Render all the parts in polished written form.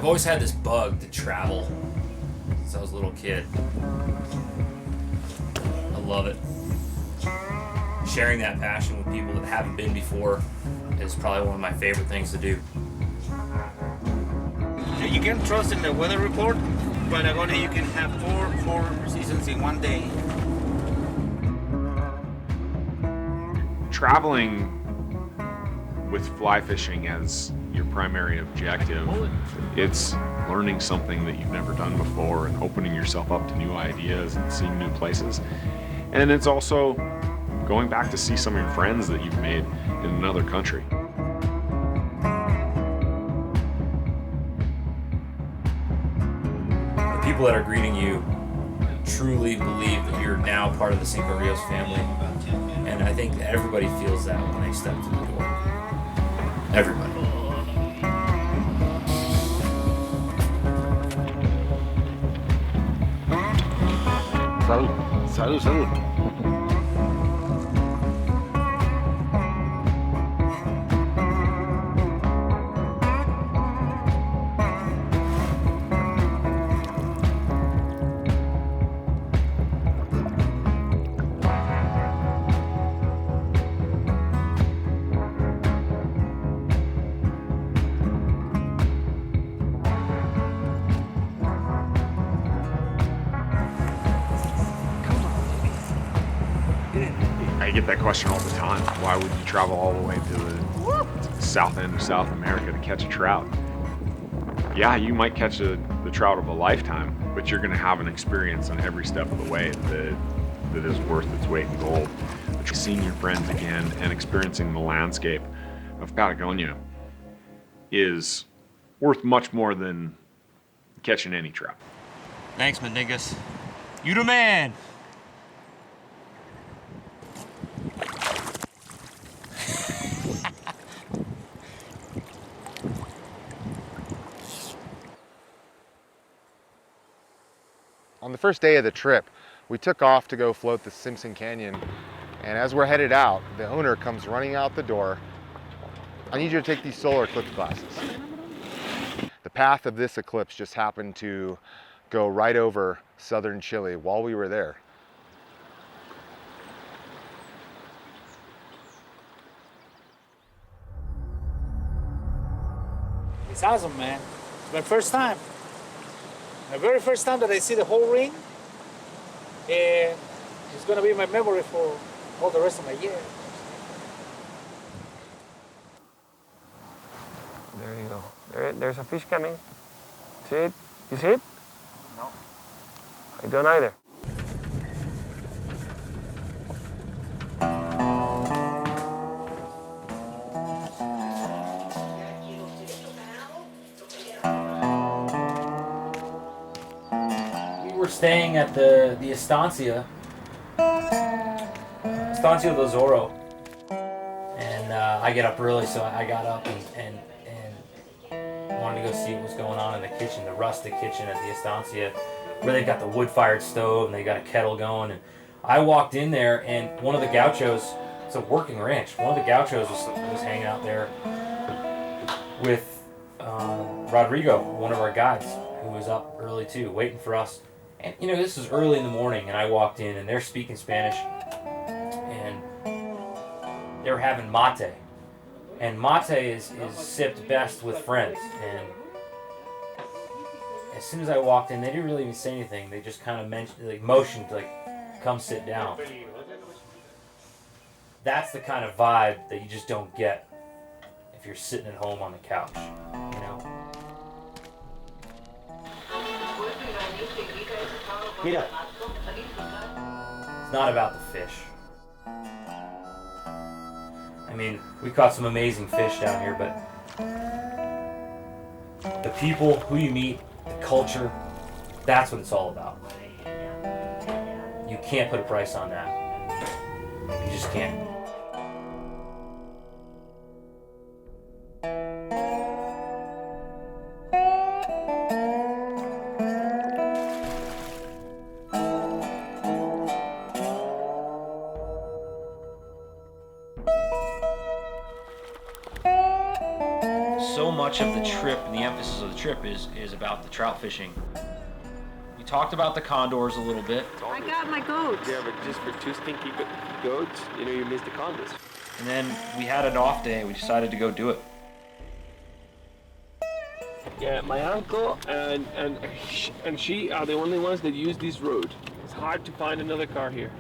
always had this bug to travel since I was a little kid. I love it. Sharing that passion with people that haven't been before is probably one of my favorite things to do. You can trust in the weather report. Patagonia, you can have four seasons in one day. Traveling with fly fishing as your primary objective, it's learning something that you've never done before and opening yourself up to new ideas and seeing new places. And it's also going back to see some of your friends that you've made in another country. The people that are greeting you truly believe that you're now part of the Cinco Rios family. And I think that everybody feels that when they step through the door. Everybody. Salud. Salud, salud. I get that question all the time. Why would you travel all the way to the south end of South America to catch a trout? Yeah, you might catch the trout of a lifetime, but you're gonna have an experience on every step of the way that is worth its weight in gold. But seeing your friends again and experiencing the landscape of Patagonia is worth much more than catching any trout. Thanks, Mandingus. You the man! On the first day of the trip, we took off to go float the Simpson Canyon, and as we're headed out, the owner comes running out the door. I need you to take these solar eclipse glasses. The path of this eclipse just happened to go right over southern Chile while we were there. It's awesome, man. It's my first time. My very first time that I see the whole ring, and it's gonna be my memory for all the rest of my year. There you go. There's a fish coming. See it? You see it? No. I don't either. We're staying at the Estancia del Zorro, and I get up early, so I got up and wanted to go see what was going on in the kitchen, the rustic kitchen at the Estancia, where they've got the wood-fired stove and they got a kettle going. And I walked in there, and one of the gauchos, it's a working ranch, one of the gauchos was hanging out there with Rodrigo, one of our guides, who was up early too, waiting for us. And you know, this was early in the morning, and I walked in, and they're speaking Spanish, and they're having mate. And mate is sipped best with friends. And as soon as I walked in, they didn't really even say anything. They just kind of motioned, come sit down. That's the kind of vibe that you just don't get if you're sitting at home on the couch, you know? It's not about the fish. I mean, we caught some amazing fish down here, but the people, who you meet, the culture, that's what it's all about. You can't put a price on that. You just can't. So much of the trip and the emphasis of the trip is about the trout fishing. We talked about the condors a little bit. I got my goats. Yeah, but just for 2 stinky goats, you missed the condors. And then we had an off day. We decided to go do it. Yeah, my uncle and she are the only ones that use this road. It's hard to find another car here.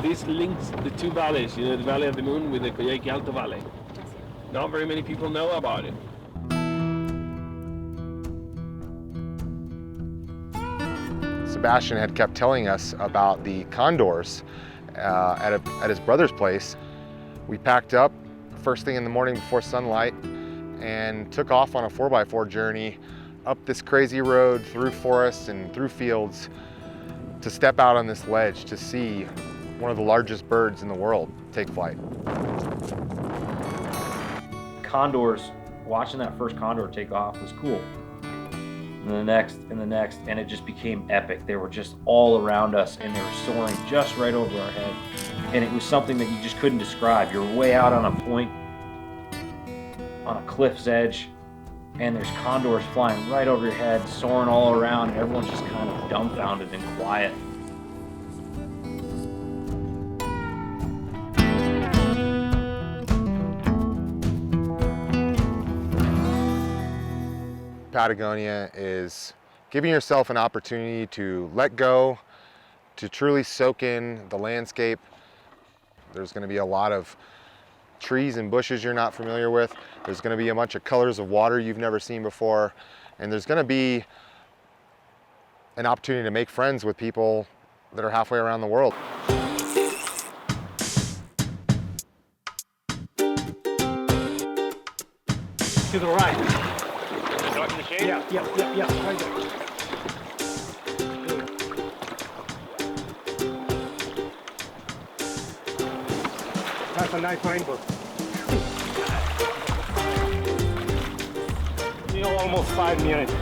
This links the 2 valleys, the Valley of the Moon with the Coyhaique Alto Valley. Not very many people know about it. Sebastian had kept telling us about the condors at his brother's place. We packed up first thing in the morning before sunlight and took off on a 4x4 journey up this crazy road through forests and through fields to step out on this ledge to see one of the largest birds in the world take flight. Condors, watching that first condor take off was cool. And the next, and it just became epic. They were just all around us and they were soaring just right over our head. And it was something that you just couldn't describe. You're way out on a point, on a cliff's edge, and there's condors flying right over your head, soaring all around, and everyone's just kind of dumbfounded and quiet. Patagonia is giving yourself an opportunity to let go, to truly soak in the landscape. There's going to be a lot of trees and bushes you're not familiar with. There's going to be a bunch of colors of water you've never seen before. And there's going to be an opportunity to make friends with people that are halfway around the world. To the right. Starting the shade? Yeah, right there. That's a nice rainbow. Almost 5 minutes.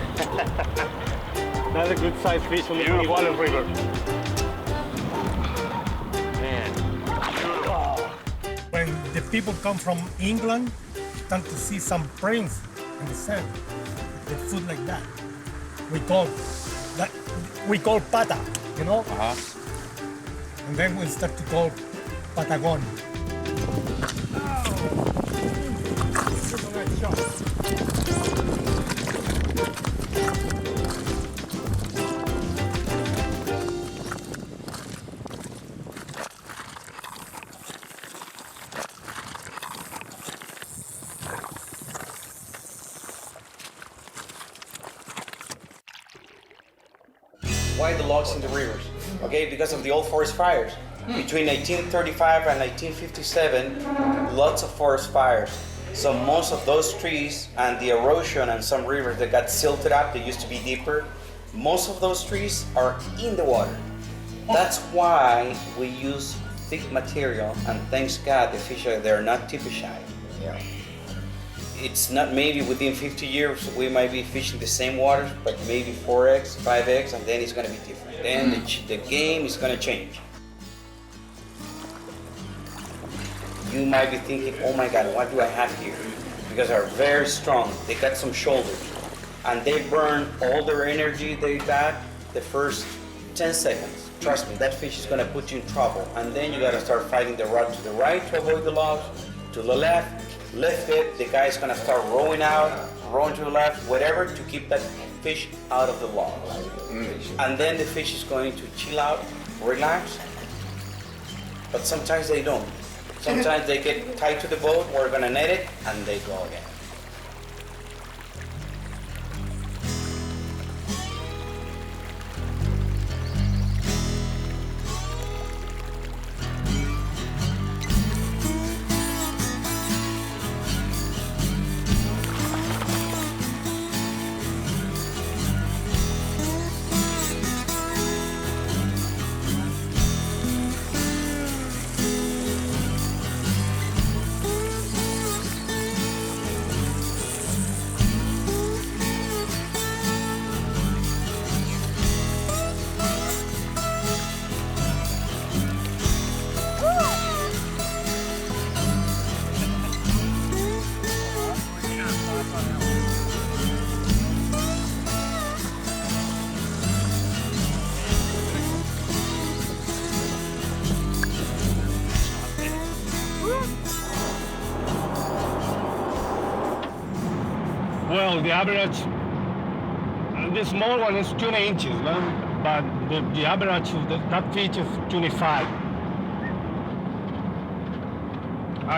That's a good sized fish on the Wallen River. Man. When the people come from England, start to see some prints in the sand, the food like that. We call pata, and then we start to call Patagonia. Nice shot. Why the logs in the rivers? Okay, because of the old forest fires. Between 1935 and 1957, lots of forest fires. So most of those trees and the erosion and some rivers that got silted up, they used to be deeper, most of those trees are in the water. That's why we use thick material, and thanks God the fish they're not typicide. Yeah. It's not maybe within 50 years we might be fishing the same waters, but maybe 4x, 5x, and then it's going to be different. Then the game is going to change. You might be thinking, oh my God, what do I have here? Because they're very strong. They got some shoulders, and they burn all their energy they got the first 10 seconds. Trust me, that fish is going to put you in trouble. And then you got to start fighting the rod to the right to avoid the logs, to the left. Lift it, the guy's gonna start rowing out, rowing to the left, whatever, to keep that fish out of the logs. And then the fish is going to chill out, relax, but sometimes they don't. Sometimes they get tied to the boat, we're gonna net it, and they go again. Well, the average, the small one is 20 inches, man, but the average of that fish is 25.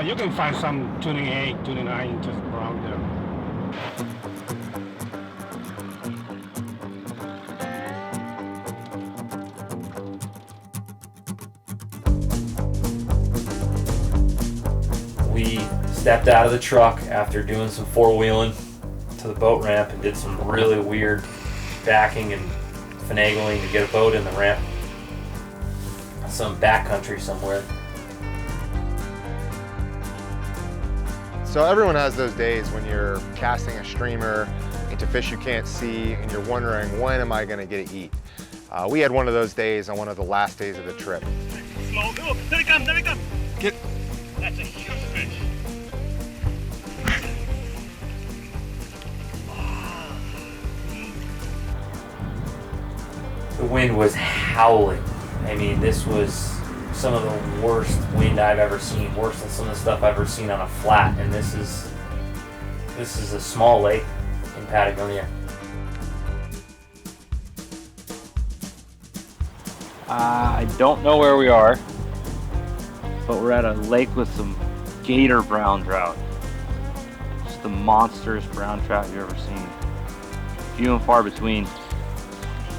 You can find some 28, 29 inches around there. We stepped out of the truck after doing some four-wheeling to the boat ramp and did some really weird backing and finagling to get a boat in the ramp. Some backcountry somewhere. So everyone has those days when you're casting a streamer into fish you can't see and you're wondering, when am I gonna get to eat? We had one of those days on one of the last days of the trip. Slow, oh, there he comes, there he comes. Get. That's a huge fish. The wind was howling. I mean, this was some of the worst wind I've ever seen, worse than some of the stuff I've ever seen on a flat. And this is a small lake in Patagonia. I don't know where we are, but we're at a lake with some gator brown trout. Just the monstrous brown trout you've ever seen. Few and far between,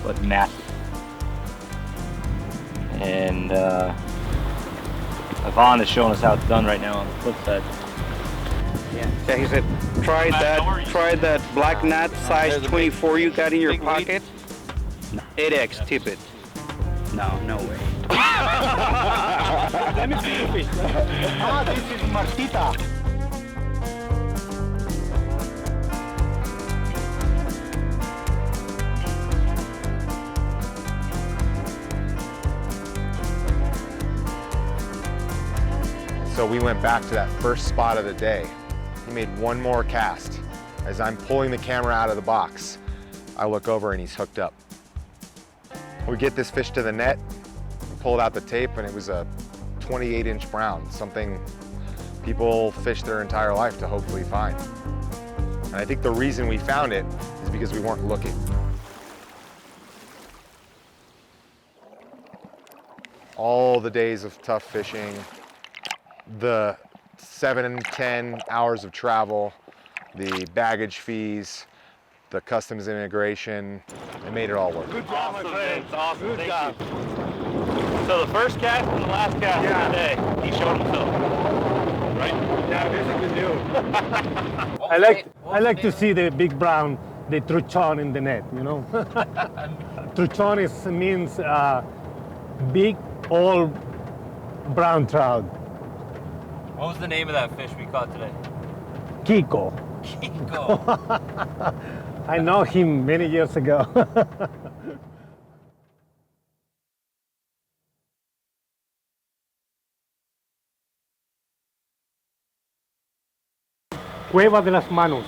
but massive. And Yvonne is showing us how it's done right now on the flip side. Yeah, he said, try that black knot size 24 you got in your pocket. 8X, tip it. No way. Let me see the fish. This is Martita. So we went back to that first spot of the day. He made one more cast. As I'm pulling the camera out of the box, I look over and he's hooked up. We get this fish to the net, we pulled out the tape, and it was a 28-inch brown, something people fish their entire life to hopefully find. And I think the reason we found it is because we weren't looking. All the days of tough fishing, the 7 and 10 hours of travel, the baggage fees, the customs immigration, it made it all work. Good job, my friend. Awesome. Good job. So the first cast and the last cast of the day, he showed himself. Right? Yeah, this is good news. I like to see the big brown, the Truchón in the net, you know? Truchón means big, old brown trout. What was the name of that fish we caught today? Kiko. Cinco. I know him many years ago. Cueva de las Manos.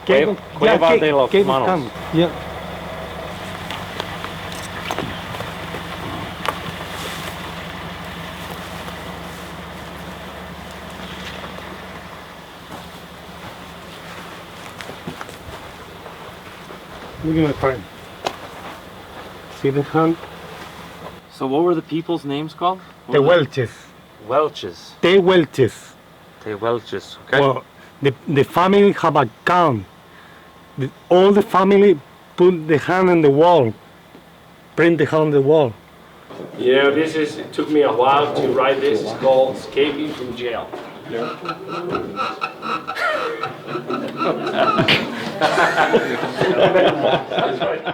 Cueva de los Manos. Yeah. Look at my friend. See the hand? So what were the people's names called? The Welches. Welches. The Welches. The Welches. Okay. Well, the family have a count. All the family put the hand on the wall, print the hand on the wall. Yeah, it took me a while to write this. It's called Escaping from Jail. Yeah. That's right.